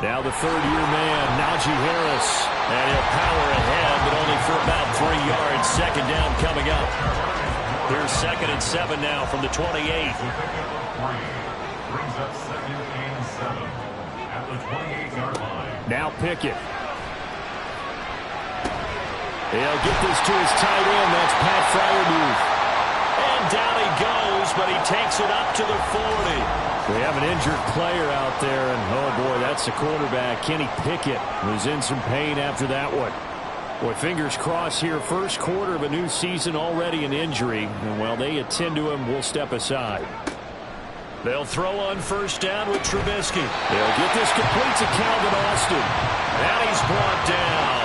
Now the third-year man, Najee Harris. And he'll power ahead, but only for about 3 yards. Second down coming up. Here's 2nd and 7 now from the 28. Brings up 2nd and 7 at the 28-yard line. Now Pickett. He'll get this to his tight end. That's Pat Freiermuth. And down he goes, but he takes it up to the 40. We have an injured player out there, and oh boy, that's the quarterback, Kenny Pickett, who's in some pain after that one. Boy, fingers crossed here, first quarter of a new season, already an injury. And while they attend to him, we'll step aside. They'll throw on first down with Trubisky. They'll get this complete to Calvin Austin. And he's brought down.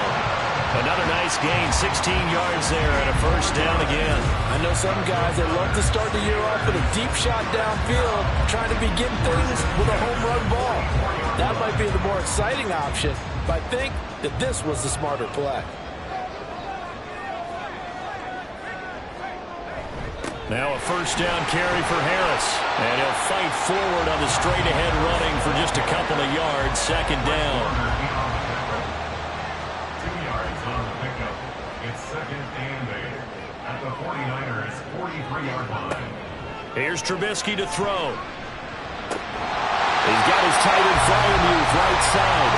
Another nice gain, 16 yards there, and a first down again. I know some guys that love to start the year off with a deep shot downfield, trying to begin things with a home run ball. That might be the more exciting option, but I think that this was the smarter play. Now a first down carry for Harris. And he'll fight forward on the straight-ahead running for just a couple of yards. Second down. 2 yards on the pickup. It's 2nd and 8 at the 49ers' 43-yard line. Here's Trubisky to throw. He's got his tight end Freiermuth right side.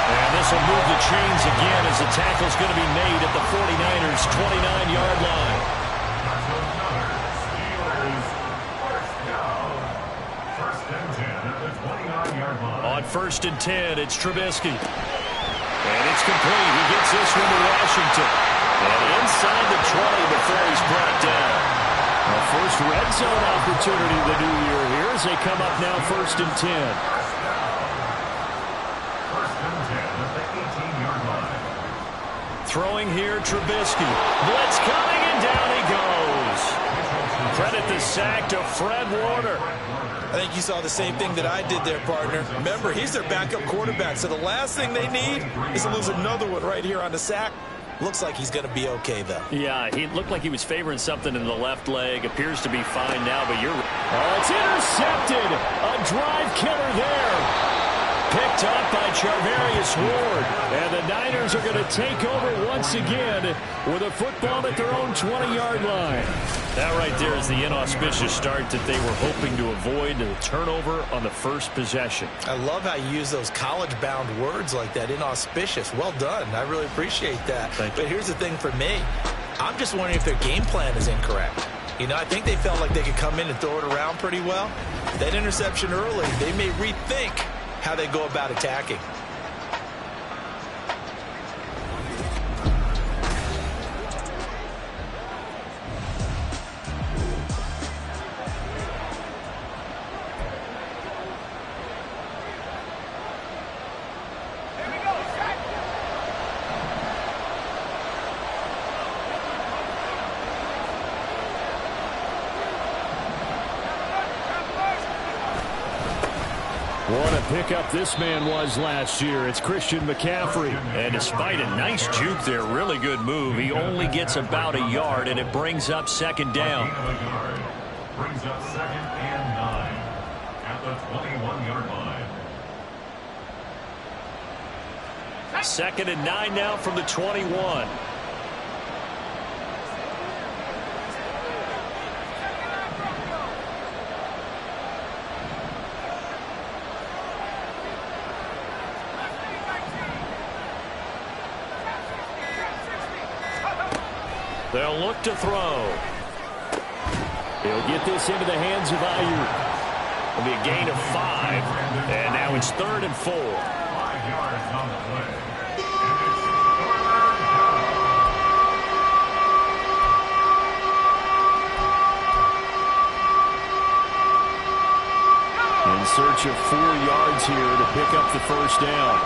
And this will move the chains again as the tackle's going to be made at the 49ers' 29-yard line. On 1st and 10, it's Trubisky. And it's complete. He gets this one to Washington. And inside the 20 before he's brought down. A first red zone opportunity of the new year here as they come up now 1st and 10. 1st and 10 at the 18-yard line. Throwing here, Trubisky. Blitz coming, and down he goes. Credit the sack to Fred Warner. I think you saw the same thing that I did there, partner. Remember, he's their backup quarterback, so the last thing they need is to lose another one right here on the sack. Looks like he's going to be okay, though. Yeah, he looked like he was favoring something in the left leg. Appears to be fine now, but you're... Oh, it's intercepted! A drive killer there! Picked up by Charvarius Ward. And the Niners are going to take over once again with a football at their own 20-yard line. That right there is the inauspicious start that they were hoping to avoid, the turnover on the first possession. I love how you use those college-bound words like that, inauspicious. Well done. I really appreciate that. But here's the thing for me. I'm just wondering if their game plan is incorrect. You know, I think they felt like they could come in and throw it around pretty well. That interception early, they may rethink how they go about attacking. What a pickup this man was last year. It's Christian McCaffrey. And despite a nice juke there, really good move, he only gets about a yard, and it brings up 2nd down. Brings up 2nd and 9 at the 21-yard line. 2nd and 9 now from the 21. They'll look to throw. He'll get this into the hands of Ayuk. It'll be a gain of 5. And now it's 3rd and 4. 5 yards on the play. In search of 4 yards here to pick up the first down.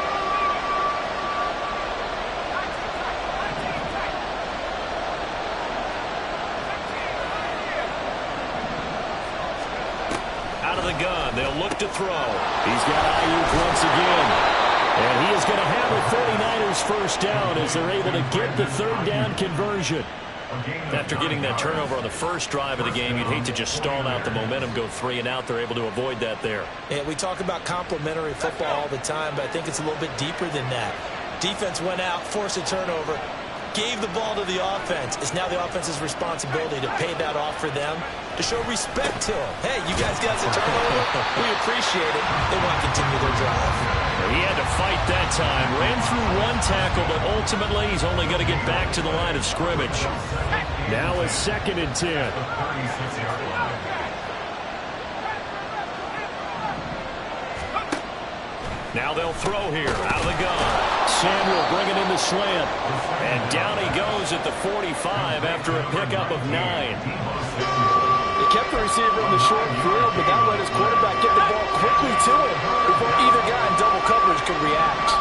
Gun. They'll look to throw. He's got Ayuk once again. And he is going to have a 49ers first down as they're able to get the 3rd down conversion. After getting that turnover on the first drive of the game, you'd hate to just stall out the momentum, go 3 and out. They're able to avoid that there. Yeah, we talk about complementary football all the time, but I think it's a little bit deeper than that. Defense went out, forced a turnover, gave the ball to the offense. It's now the offense's responsibility to pay that off for them, to show respect to them. Hey, you guys got a turnover. We appreciate it. They want to continue their drive. He had to fight that time. Ran through 1 tackle, but ultimately he's only going to get back to the line of scrimmage. Now a 2nd and 10. Now they'll throw here out of the gun. Samuel bringing in the slant. And down he goes at the 45 after a pickup of 9. They kept the receiver in the short field, but that let his quarterback get the ball quickly to him before either guy in double coverage could react.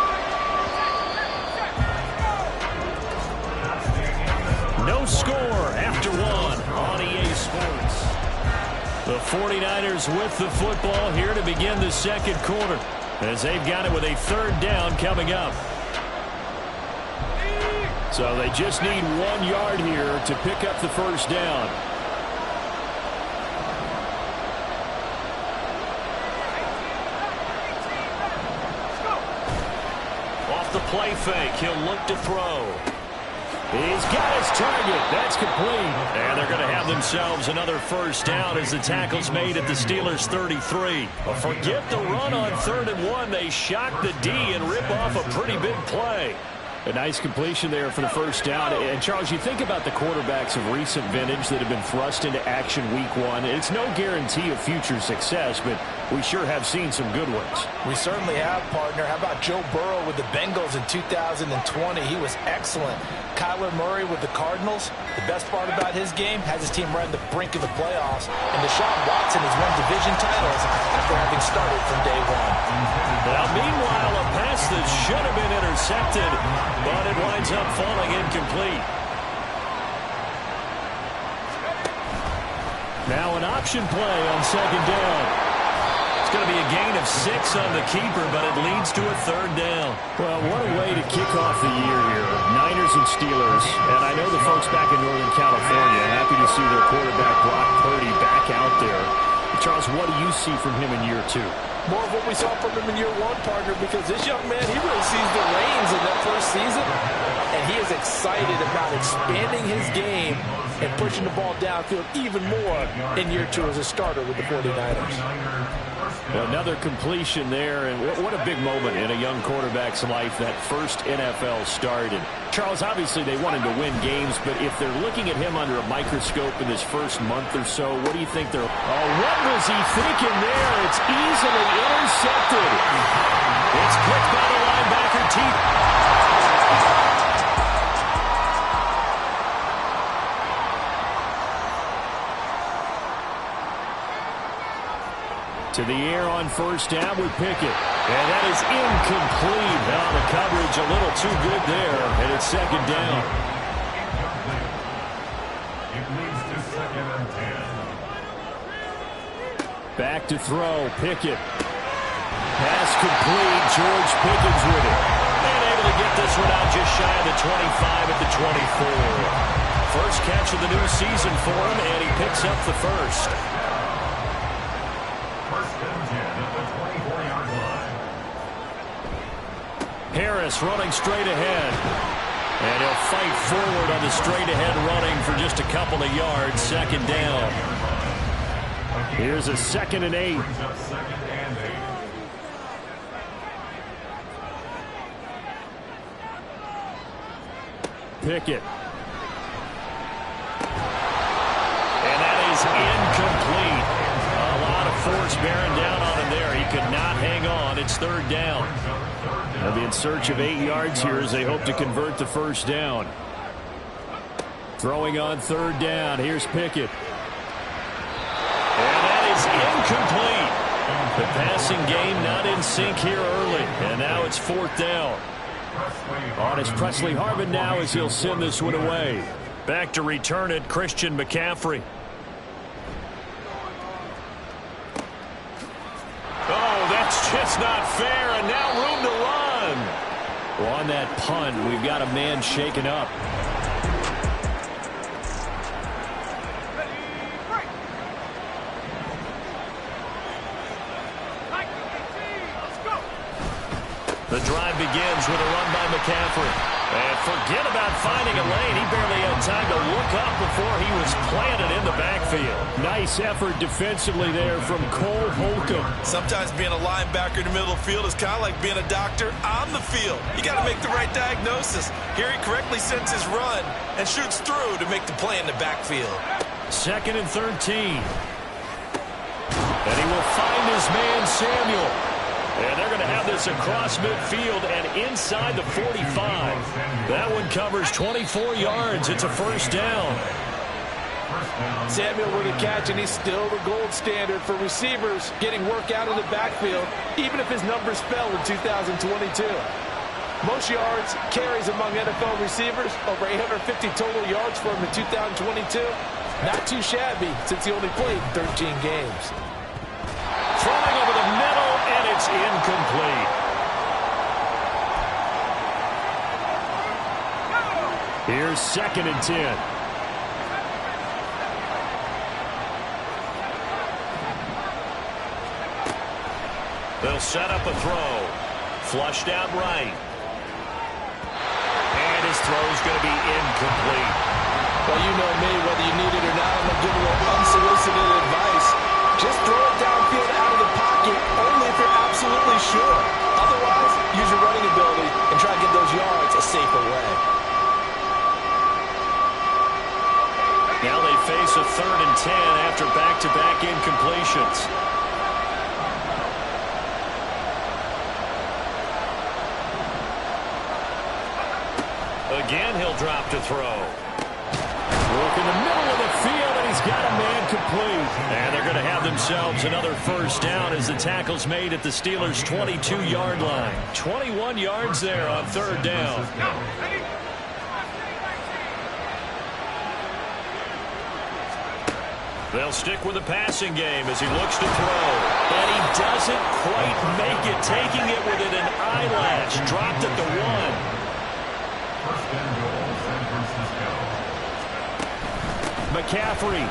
No score after 1 on EA Sports. The 49ers with the football here to begin the 2nd quarter, as they've got it with a 3rd down coming up. So they just need 1 yard here to pick up the 1st down. Off the play fake, he'll look to throw. He's got his target. That's complete. And they're going to have themselves another 1st down as the tackle's made at the Steelers' 33. But forget the run on 3rd and 1. They shock the D and rip off a pretty big play. A nice completion there for the 1st down. And, Charles, you think about the quarterbacks of recent vintage that have been thrust into action week 1. It's no guarantee of future success, but we sure have seen some good ones. We certainly have, partner. How about Joe Burrow with the Bengals in 2020? He was excellent. Kyler Murray with the Cardinals. The best part about his game, has his team right on the brink of the playoffs. And Deshaun Watson has won division titles after having started from day 1. Now, meanwhile, a pass that should have been intercepted, but it winds up falling incomplete. Now an option play on 2nd down. It's going to be a gain of 6 on the keeper, but it leads to a 3rd down. Well, what a way to kick off the year here. Niners and Steelers. And I know the folks back in Northern California are happy to see their quarterback Brock Purdy back out there. Charles, what do you see from him in year 2? More of what we saw from him in year 1, partner, because this young man, he really sees the reins in that 1st season, and he is excited about expanding his game and pushing the ball downfield even more in year 2 as a starter with the 49ers. Well, another completion there, and what a big moment in a young quarterback's life, that first NFL start. And Charles, obviously they want him to win games, but if they're looking at him under a microscope in his first month or so, what do you think they're... Oh, what was he thinking there? It's easily intercepted. It's picked by the linebacker, to the air on 1st down with Pickett. And that is incomplete. Now the coverage a little too good there, and it's 2nd down. It leads to 2nd and 10. Back to throw, Pickett. Pass complete, George Pickens with it. And able to get this one out just shy of the 25 at the 24. First catch of the new season for him, and he picks up the 1st. Harris running straight ahead. And he'll fight forward on the straight-ahead running for just a couple of yards. 2nd down. Here's a 2nd and 8. Pickett. And that is incomplete. A lot of force bearing down on him there. He could not hang on. It's 3rd down. They'll be in search of 8 yards here as they hope to convert the 1st down. Throwing on 3rd down. Here's Pickett. And that is incomplete. The passing game not in sync here early. And now it's 4th down. On is Presley Harvin now as he'll send this one away. Back to return it, Christian McCaffrey. Oh, that's just not fair, and now room to run. Well, on that punt, we've got a man shaken up. The drive begins with a run by McCaffrey. And forget about finding a lane. He barely had time to look up before he was planted in the backfield. Nice effort defensively there from Cole Holcomb. Sometimes being a linebacker in the middle of the field is kind of like being a doctor on the field. You got to make the right diagnosis. Here he correctly sends his run and shoots through to make the play in the backfield. 2nd and 13. And he will find his man Samuel. And they're going to have this across midfield and inside the 45. That one covers 24 yards. It's a first down. Samuel with a catch, and he's still the gold standard for receivers getting work out of the backfield, even if his numbers fell in 2022. Most yards, carries among NFL receivers, over 850 total yards for him in 2022. Not too shabby since he only played 13 games. Throwing over the middle, and it's incomplete. Here's 2nd and 10. They'll set up a throw. Flushed out right. And his throw's going to be incomplete. Well, you know me, whether you need it or not, I'm going to give a little unsolicited advice. Just throw it downfield out of the pocket, only if you're absolutely sure. Otherwise, use your running ability and try to get those yards a safer way. Now they face a 3rd and 10 after back-to-back incompletions. Again, he'll drop to throw. Look in the middle of the field, and he's got a man complete. And they're going to have themselves another first down as the tackle's made at the Steelers' 22-yard line. 21 yards there on 3rd down. They'll stick with the passing game as he looks to throw. And he doesn't quite make it, taking it within an eyelash. Dropped at the 1. McCaffrey.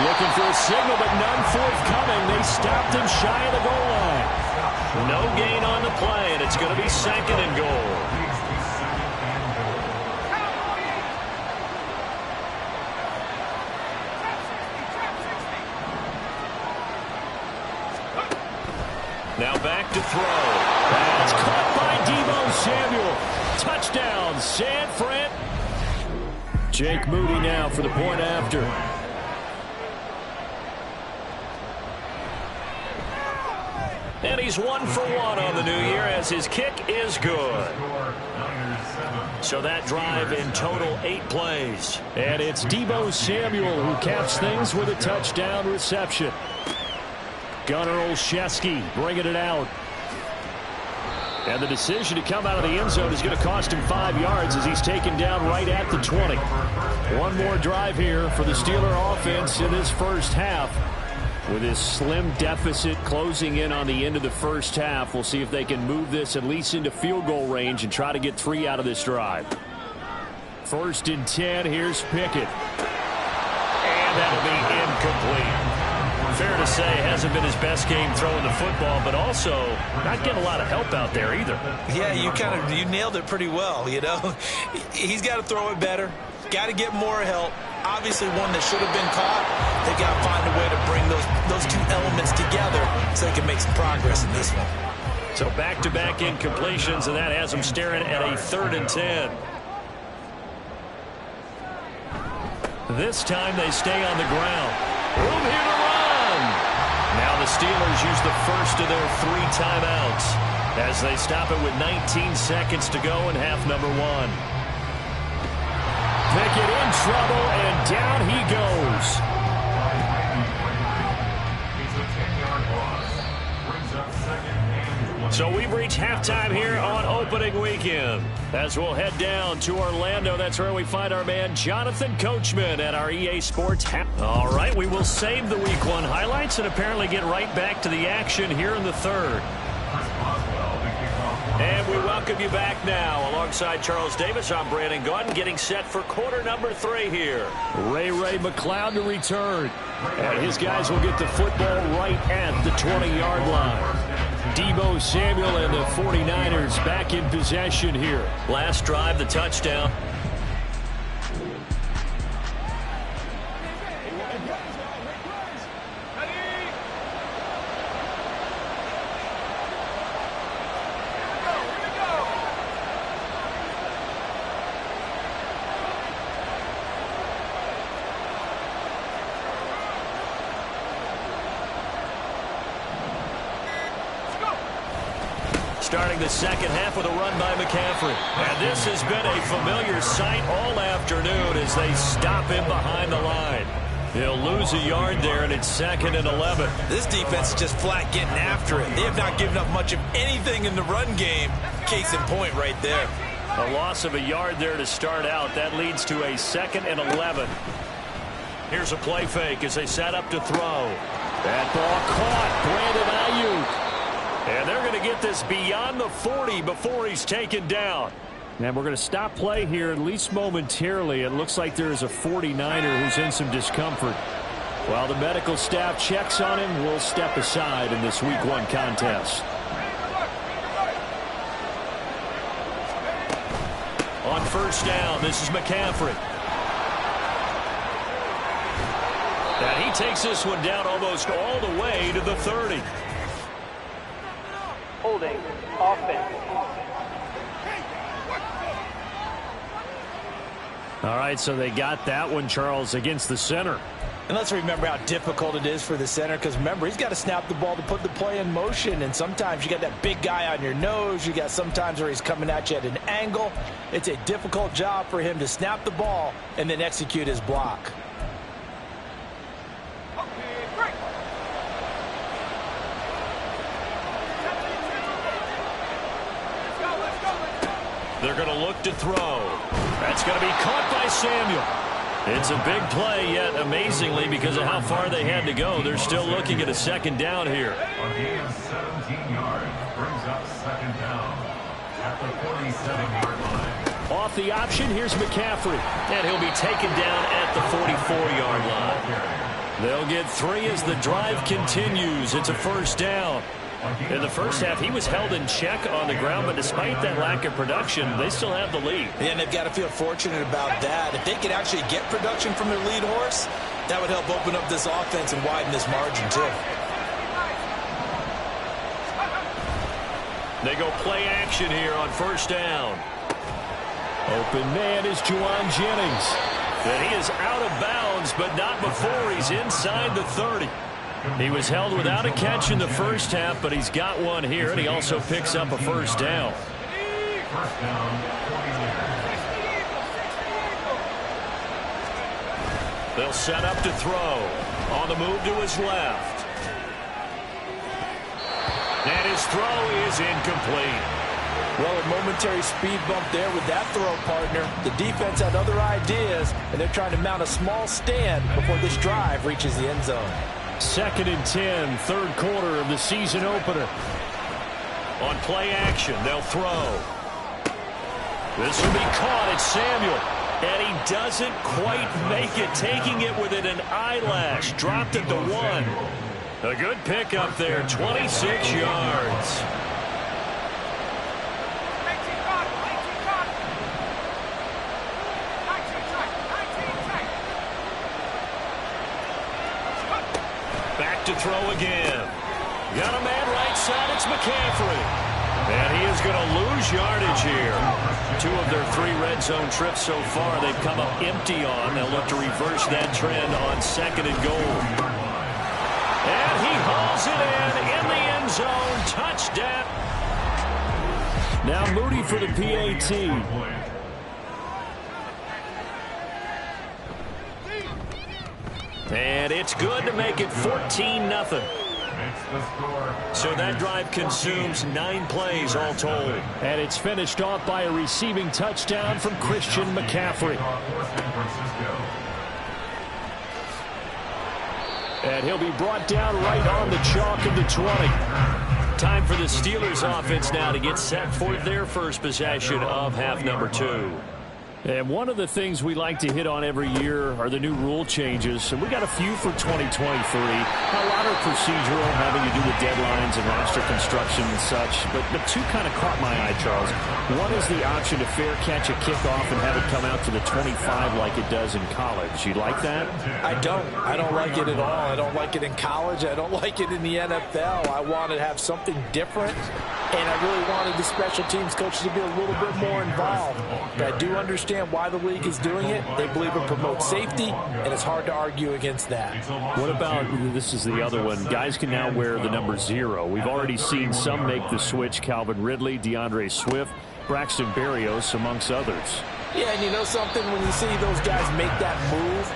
Looking for a signal, but none forthcoming. They stopped him shy of the goal line. No gain on the play, and it's going to be 2nd and goal. Now back to throw. That's caught by Deebo Samuel. Touchdown, San Fran. Jake Moody now for the point after. And he's 1 for 1 on the new year as his kick is good. So that drive in total 8 plays. And it's Deebo Samuel who caps things with a touchdown reception. Gunnar Olszewski bringing it out. And the decision to come out of the end zone is going to cost him 5 yards as he's taken down right at the 20. One more drive here for the Steeler offense in this first half. With this slim deficit closing in on the end of the first half, we'll see if they can move this at least into field goal range and try to get 3 out of this drive. 1st and 10, here's Pickett. And that'll be incomplete. Fair to say, hasn't been his best game throwing the football, but also not getting a lot of help out there either. Yeah, you nailed it pretty well, you know. He's got to throw it better. Got to get more help. Obviously one that should have been caught. They've got to find a way to bring those 2 elements together so they can make some progress in this one. So back-to-back incompletions, and that has them staring at a 3rd and 10. This time they stay on the ground. Room here to run. Now the Steelers use the first of their 3 timeouts as they stop it with 19 seconds to go in half number 1. Pickett in trouble, and down he goes. So we've reached halftime here on opening weekend. As we'll head down to Orlando, that's where we find our man Jonathan Coachman at our EA Sports. All right, we will save the Week 1 highlights and apparently get right back to the action here in the 3rd. And we welcome you back now. Alongside Charles Davis, I'm Brandon Gaudin, getting set for quarter number 3 here. Ray McCloud to return. And his guys will get the football right at the 20-yard line. Deebo Samuel and the 49ers back in possession here. Last drive, the touchdown. Starting the second half with a run by McCaffrey. And this has been a familiar sight all afternoon as they stop him behind the line. He'll lose a yard there, and it's 2nd and 11. This defense is just flat getting after it. They have not given up much of anything in the run game. Case in point right there. A loss of a yard there to start out. That leads to a 2nd and 11. Here's a play fake as they set up to throw. That ball caught. Brandon Ayuk. And they're going to get this beyond the 40 before he's taken down. And we're going to stop play here, at least momentarily. It looks like there's a 49er who's in some discomfort. While the medical staff checks on him, we'll step aside in this Week 1 contest. On first down, this is McCaffrey. And he takes this one down almost all the way to the 30. Holding offense. All right, so they got that one, Charles, against the center. And let's remember how difficult it is for the center, because remember, he's got to snap the ball to put the play in motion, and sometimes you got that big guy on your nose. You got sometimes where he's coming at you at an angle. It's a difficult job for him to snap the ball and then execute his block. They're going to look to throw. That's going to be caught by Samuel. It's a big play, yet amazingly, because of how far they had to go, they're still looking at a 2nd down here. A gain of 17 yards brings up 2nd down at the 47-yard line. Off the option, here's McCaffrey. And he'll be taken down at the 44-yard line. They'll get 3 as the drive continues. It's a 1st down. In the first half, he was held in check on the ground, but despite that lack of production, they still have the lead. Yeah, and they've got to feel fortunate about that. If they could actually get production from their lead horse, that would help open up this offense and widen this margin, too. They go play action here on 1st down. Open man is Juwan Jennings. And he is out of bounds, but not before he's inside the 30. He was held without a catch in the first half, but he's got one here, and he also picks up a 1st down. First down, 49ers. They'll set up to throw. On the move to his left. And his throw is incomplete. Well, a momentary speed bump there with that throw, partner. The defense had other ideas, and they're trying to mount a small stand before this drive reaches the end zone. 2nd and 10, 3rd quarter of the season opener. On play action, they'll throw. This will be caught. It's Samuel. And he doesn't quite make it, taking it within an eyelash. Dropped at the 1. A good pickup there, 26 yards. Back to throw again. Got a man right side. It's McCaffrey. And he is going to lose yardage here. 2 of their 3 red zone trips so far they've come up empty on. They'll look to reverse that trend on 2nd and goal. And he hauls it in the end zone. Touchdown. Now Moody for the PAT. And it's good to make it 14-0. So that drive consumes 9 plays all told. And it's finished off by a receiving touchdown from Christian McCaffrey. And he'll be brought down right on the chalk of the 20. Time for the Steelers offense now to get set for their first possession of half number 2. And one of the things we like to hit on every year are the new rule changes. And we got a few for 2023. A lot are procedural, having to do with deadlines and roster construction and such. But two kind of caught my eye, Charles. One is the option to fair catch a kickoff and have it come out to the 25 like it does in college. You like that? I don't. I don't like it at all. I don't like it in college. I don't like it in the NFL. I want to have something different. And I really wanted the special teams coaches to be a little bit more involved. But I do understand why the league is doing it. They believe it promotes safety, and it's hard to argue against that. What about, this is the other one, guys can now wear the number 0. We've already seen some make the switch, Calvin Ridley, DeAndre Swift, Braxton Berrios, amongst others. Yeah, and you know something? When you see those guys make that move,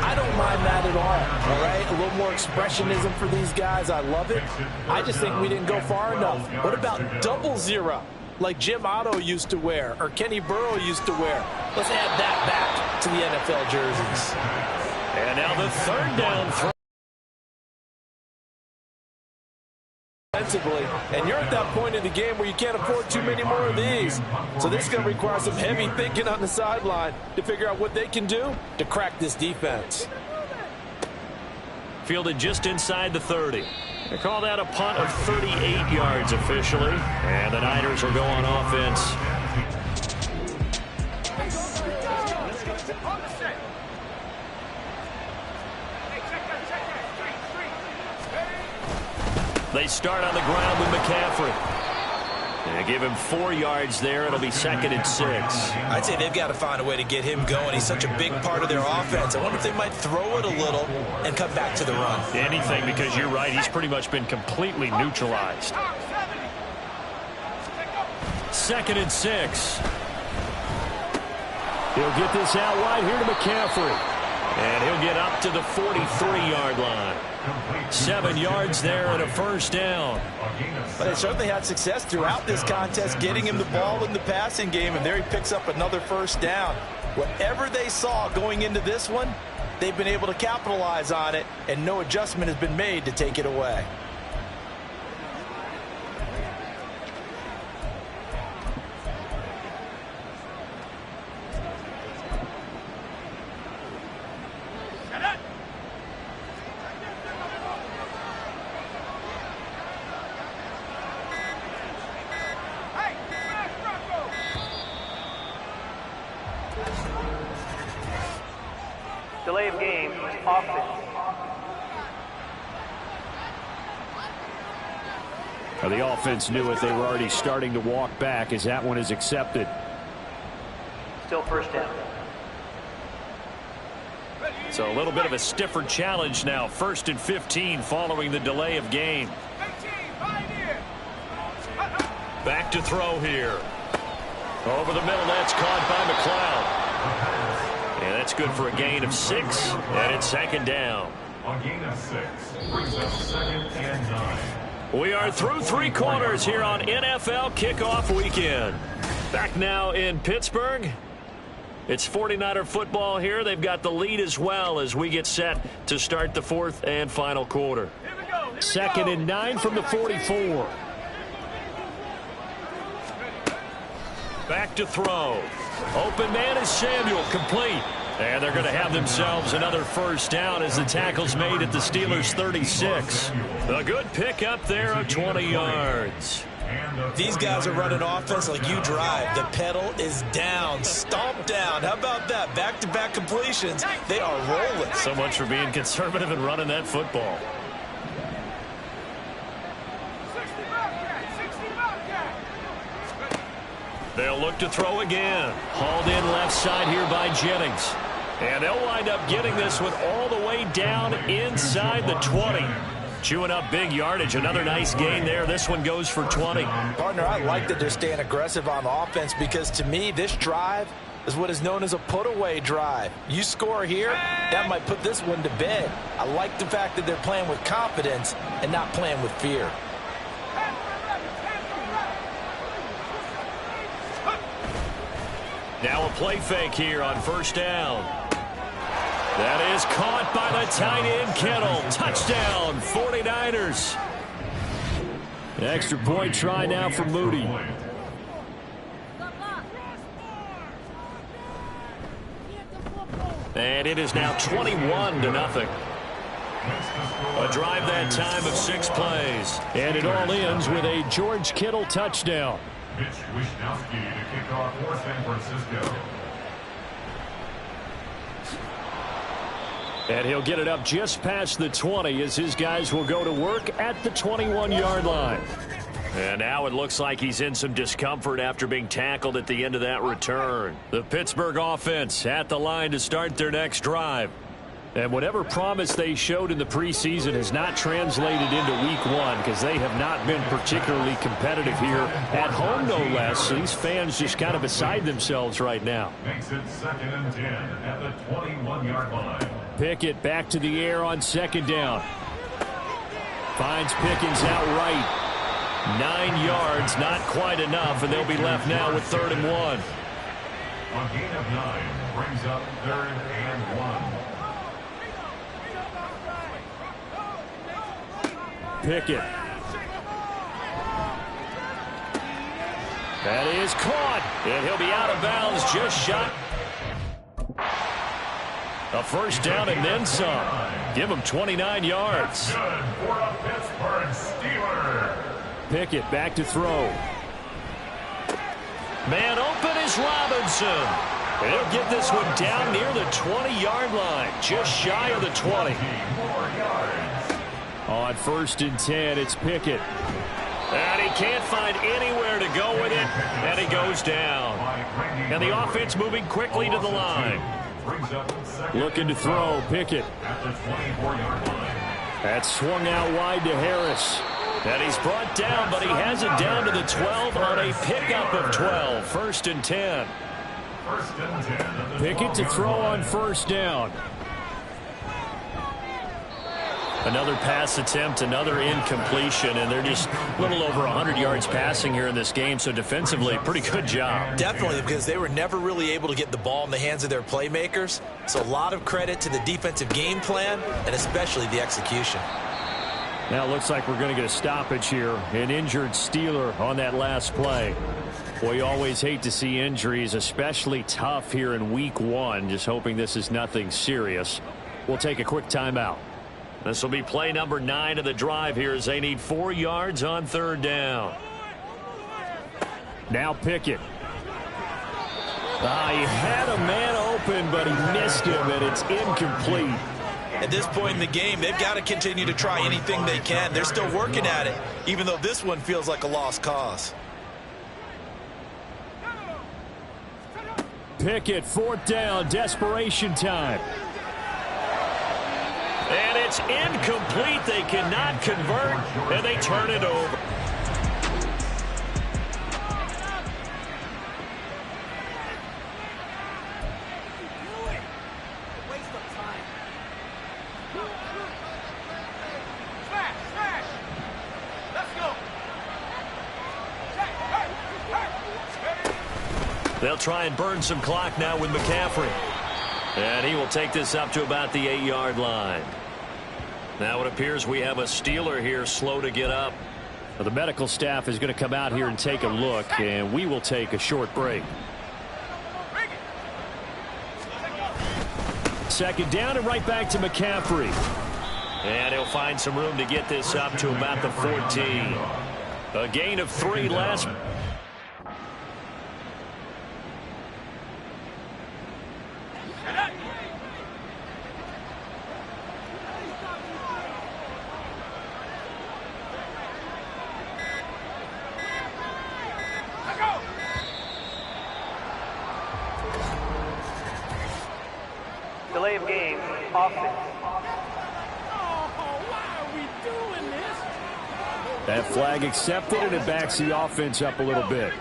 I don't mind that at all right? A little more expressionism for these guys. I love it. I just think we didn't go far enough. What about double 0, like Jim Otto used to wear or Kenny Burrow used to wear? Let's add that back to the NFL jerseys. And now the third down throw. And you're at that point in the game where you can't afford too many more of these. So this is going to require some heavy thinking on the sideline to figure out what they can do to crack this defense. Fielded just inside the 30. They call that a punt of 38 yards officially. And the Niners will go on offense. They start on the ground with McCaffrey. They give him 4 yards there. It'll be 2nd and 6. I'd say they've got to find a way to get him going. He's such a big part of their offense. I wonder if they might throw it a little and come back to the run. Anything, because you're right. He's pretty much been completely neutralized. 2nd and 6. He'll get this out wide here to McCaffrey. And he'll get up to the 43-yard line. 7 yards there and a first down. But they certainly had success throughout this contest, getting him the ball in the passing game, and there he picks up another first down. Whatever they saw going into this one, they've been able to capitalize on it, and no adjustment has been made to take it away. Delay of game, offense. Well, the offense knew it. They were already starting to walk back as that one is accepted. Still first down. So a little bit of a stiffer challenge now. 1st and 15 following the delay of game. Back to throw here. Over the middle, that's caught by McLeod. And that's good for a gain of 6, and it's 2nd down. A gain of 6 brings us 2nd and 9. We are through 3 quarters here on NFL Kickoff Weekend. Back now in Pittsburgh. It's 49er football here. They've got the lead as well as we get set to start the 4th and final quarter. 2nd and 9 from the 44. Back to throw. Open man is Samuel, complete. And they're going to have themselves another first down as the tackle's made at the Steelers' 36. A good pickup there of 20 yards. These guys are running offense like you drive. The pedal is down, stomp down. How about that? Back-to-back completions. They are rolling. So much for being conservative and running that football. They'll look to throw again. Hauled in left side here by Jennings. And they'll wind up getting this one all the way down inside the 20. Chewing up big yardage. Another nice gain there. This one goes for 20. Partner, I like that they're staying aggressive on offense because to me, this drive is what is known as a put-away drive. You score here, that might put this one to bed. I like the fact that they're playing with confidence and not playing with fear. Now a play fake here on first down. That is caught by the tight end, Kittle. Touchdown, 49ers. Extra point try now for Moody. And it is now 21-0. A drive that time of 6 plays. And it all ends with a George Kittle touchdown. Mitch Wishnowsky to kick off for San Francisco. And he'll get it up just past the 20 as his guys will go to work at the 21-yard line. And now it looks like he's in some discomfort after being tackled at the end of that return. The Pittsburgh offense at the line to start their next drive. And whatever promise they showed in the preseason has not translated into week 1 because they have not been particularly competitive here at home, no less. So these fans just kind of beside themselves right now. Makes it 2nd and 10 at the 21-yard line. Pickett back to the air on 2nd down. Finds Pickens out right. 9 yards, not quite enough, and they'll be left now with 3rd and 1. A gain of 9 brings up 3rd and 1. Pickett. That is caught, and he'll be out of bounds just shot. A 1st down and then some. Give him 29 yards. Good for a Pittsburgh Steeler. Pickett back to throw. Man open is Robinson. He'll get this one down near the 20-yard line, just shy of the 20. On 1st and 10, it's Pickett. And he can't find anywhere to go with it, and he goes down. And the offense moving quickly to the line. Looking to throw, Pickett. That's swung out wide to Harris. And he's brought down, but he has it down to the 12 on a pickup of 12. 1st and 10. Pickett to throw on 1st down. Another pass attempt, another incompletion, and they're just a little over 100 yards passing here in this game, so defensively, pretty good job. Definitely, because they were never really able to get the ball in the hands of their playmakers, so a lot of credit to the defensive game plan and especially the execution. Now it looks like we're going to get a stoppage here. An injured Steeler on that last play. Boy, you always hate to see injuries, especially tough here in week 1. Just hoping this is nothing serious. We'll take a quick timeout. This will be play number 9 of the drive here as they need 4 yards on 3rd down. Now Pickett. He had a man open, but he missed him, and it's incomplete. At this point in the game, they've got to continue to try anything they can. They're still working at it, even though this one feels like a lost cause. Pickett, 4th down, desperation time. And it's incomplete. They cannot convert, and they turn it over. They'll try and burn some clock now with McCaffrey. And he will take this up to about the 8-yard line. Now it appears we have a Steeler here slow to get up. Well, the medical staff is going to come out here and take a look, and we will take a short break. 2nd down and right back to McCaffrey. And he'll find some room to get this up to about the 14. A gain of 3 last. Delay of game, offense. That flag accepted, and it backs the offense up a little bit.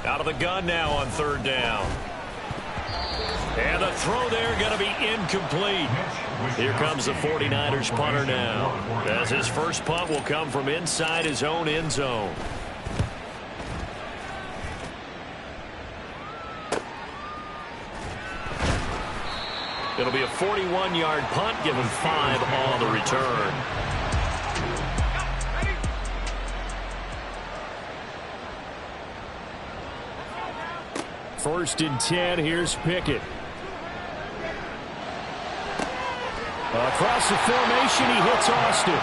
Out of the gun now on 3rd down. And the throw there going to be incomplete. Here comes the 49ers punter now, as his first punt will come from inside his own end zone. It'll be a 41-yard punt, given 5 on the return. First and 10, here's Pickett. Across the formation, he hits Austin.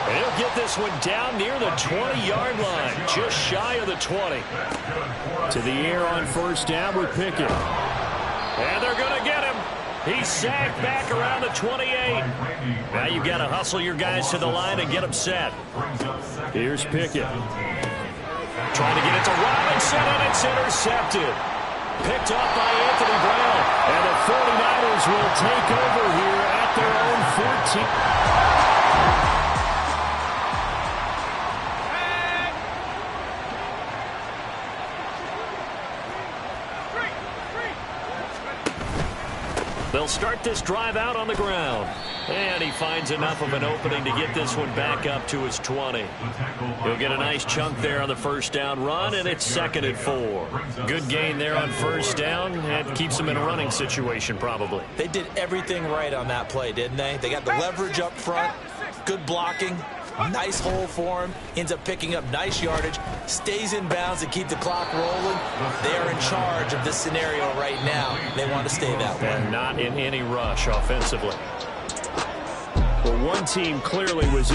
And he'll get this one down near the 20-yard line, just shy of the 20. To the air on first down with Pickett. And they're going to get him. He's sacked back around the 28. Now you've got to hustle your guys to the line and get them set. Here's Pickett. Trying to get it to Robinson, and it's intercepted. Picked up by Anthony Brown. And the 49ers will take over here at their own 14. They'll start this drive out on the ground. And he finds enough of an opening to get this one back up to his 20. He'll get a nice chunk there on the first down run, and it's 2nd and 4. Good gain there on first down, and keeps them in a running situation probably. They did everything right on that play, didn't they? They got the leverage up front, good blocking, nice hole for him, ends up picking up nice yardage, stays in bounds and keep the clock rolling. They are in charge of this scenario right now. They want to stay that way. And not in any rush offensively. Well, one team clearly was